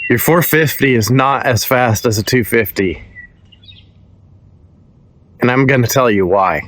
Your 450 is not as fast as a 250. And I'm going to tell you why.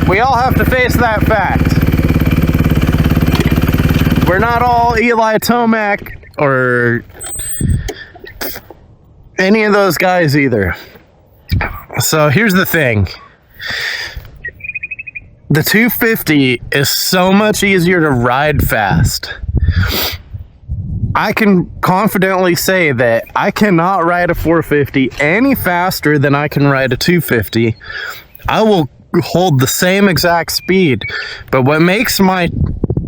We all have to face that fact. We're not all Eli Tomac or any of those guys either. So here's the thing. The 250 is so much easier to ride fast. I can confidently say that I cannot ride a 450 any faster than I can ride a 250. I will hold the same exact speed, but what makes my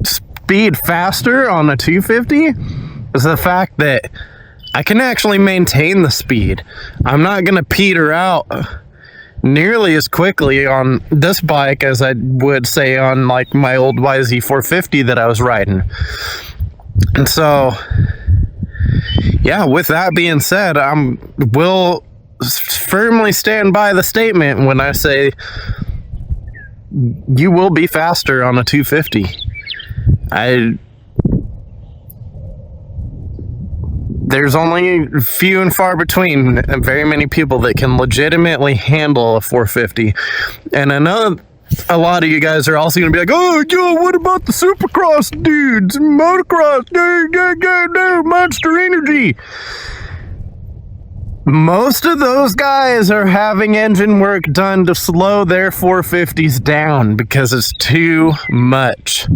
speed faster on a 250 is the fact that I can actually maintain the speed. I'm not going to peter out nearly as quickly on this bike as I would say on like my old YZ450 that I was riding. And so, yeah, with that being said, will firmly stand by the statement when I say you will be faster on a 250. There's only few and far between very many people that can legitimately handle a 450. And I know a lot of you guys are also going to be like, oh, yo, what about the supercross dudes? Motocross, Monster Energy. Most of those guys are having engine work done to slow their 450s down because it's too much.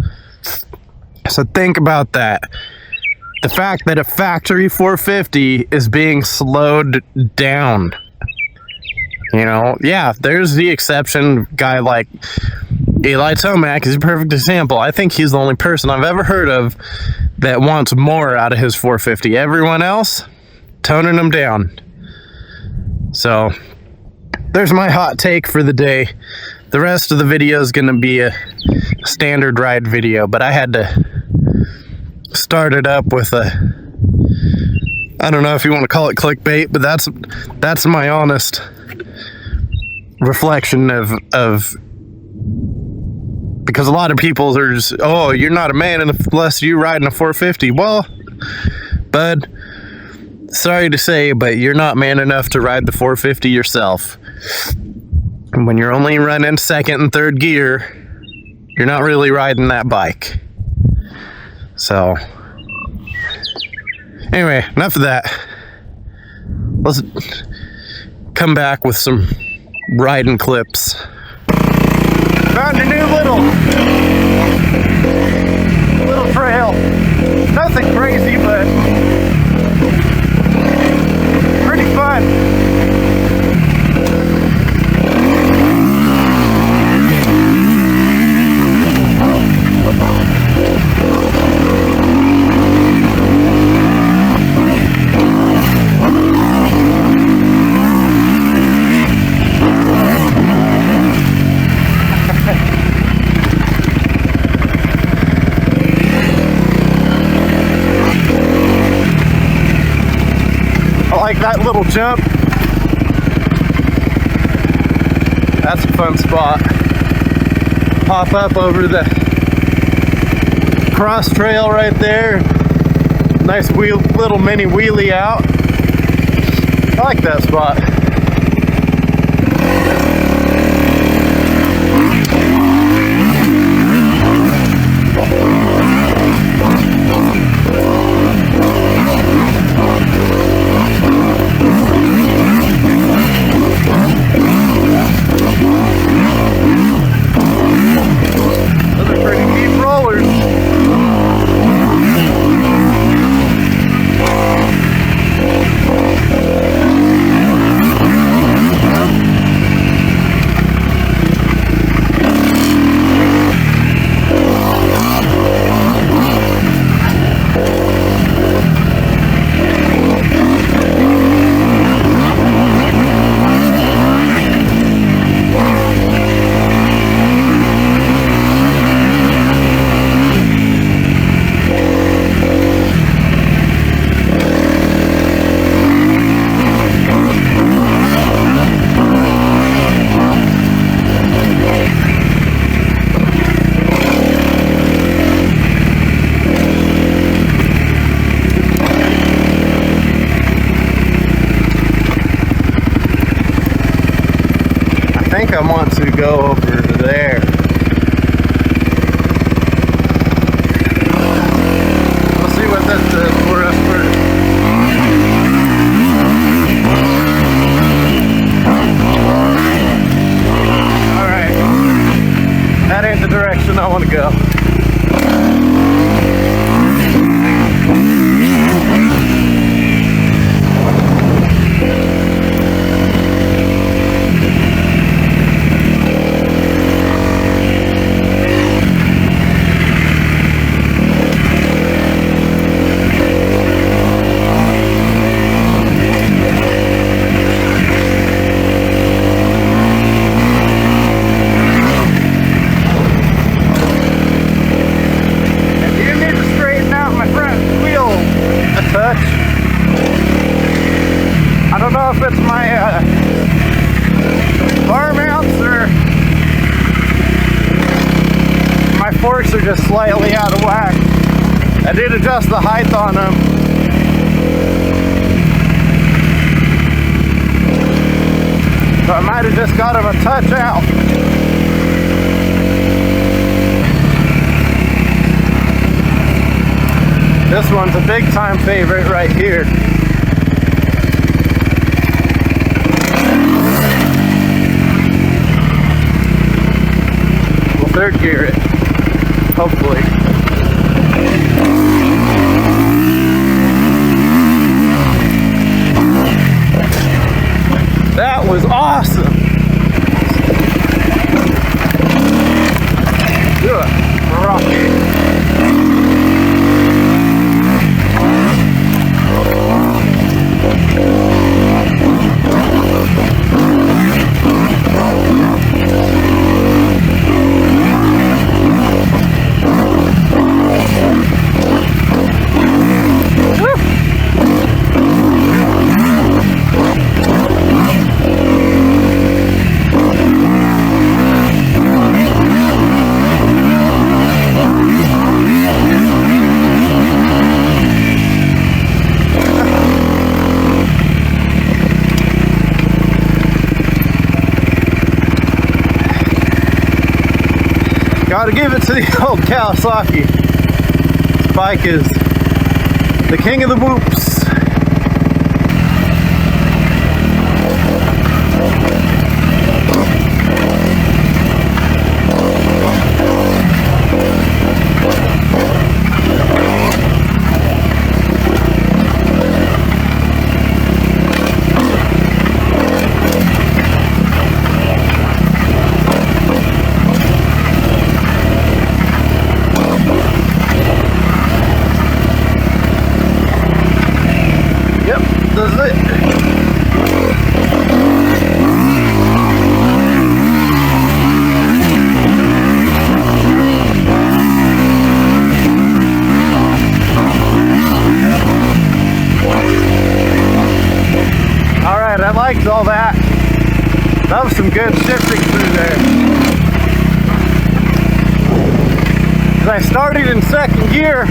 So think about that. The fact that a factory 450 is being slowed down. You know, yeah, there's the exception. Guy like Eli Tomac is a perfect example. I think he's the only person I've ever heard of that wants more out of his 450. Everyone else, toning them down. So, there's my hot take for the day. The rest of the video is going to be a standard ride video, but I had to start it up with a, I don't know if you want to call it clickbait, but that's my honest reflection of because a lot of people are just, oh, you're not a man unless you ride in a 450. Well, bud, sorry to say, but you're not man enough to ride the 450 yourself. And when you're only running second and third gear, you're not really riding that bike. So, anyway, enough of that. Let's come back with some riding clips. Found a new little trail. Nothing crazy, but pretty fun. like that little jump. That's a fun spot. Pop up over the cross trail right there. Nice little mini wheelie out. I like that spot. Those are pretty deep rollers. I think I want to go over there. We'll see what this does for us first. Alright. That ain't the direction I want to go. I don't know if it's my bar mounts or my forks are just slightly out of whack. I did adjust the height on them. So I might have just got them a touch out. This one's a big time favorite right here. We'll third gear it, hopefully. That was awesome. Ugh, rocky. Gotta give it to the old Kawasaki. This bike is the king of the whoops. liked all that. That was some good shifting through there. As I started in second gear,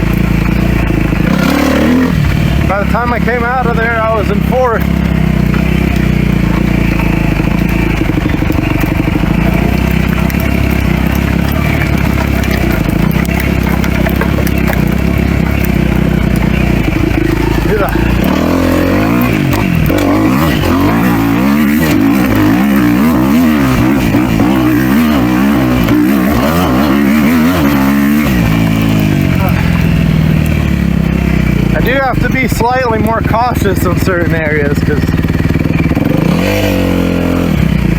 by the time I came out of there, I was in fourth. I do have to be slightly more cautious in certain areas because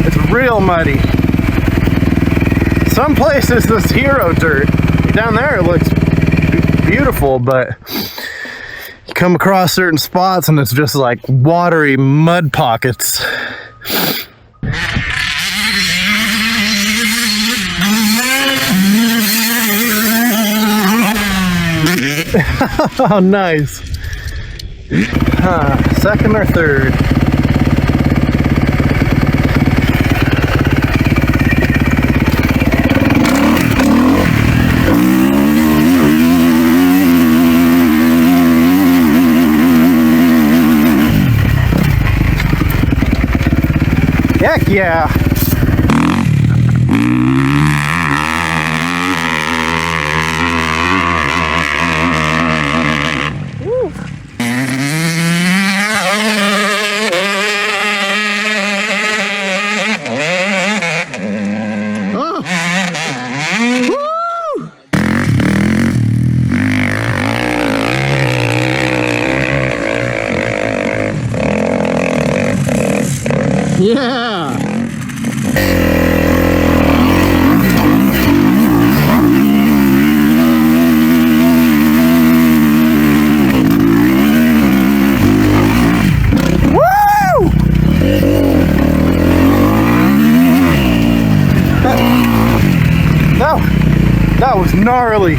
it's real muddy. Some places this hero dirt, down there it looks beautiful, but you come across certain spots and it's just like watery mud pockets. Oh, nice. Second or third? Heck yeah. Yeah! Woo! That was gnarly.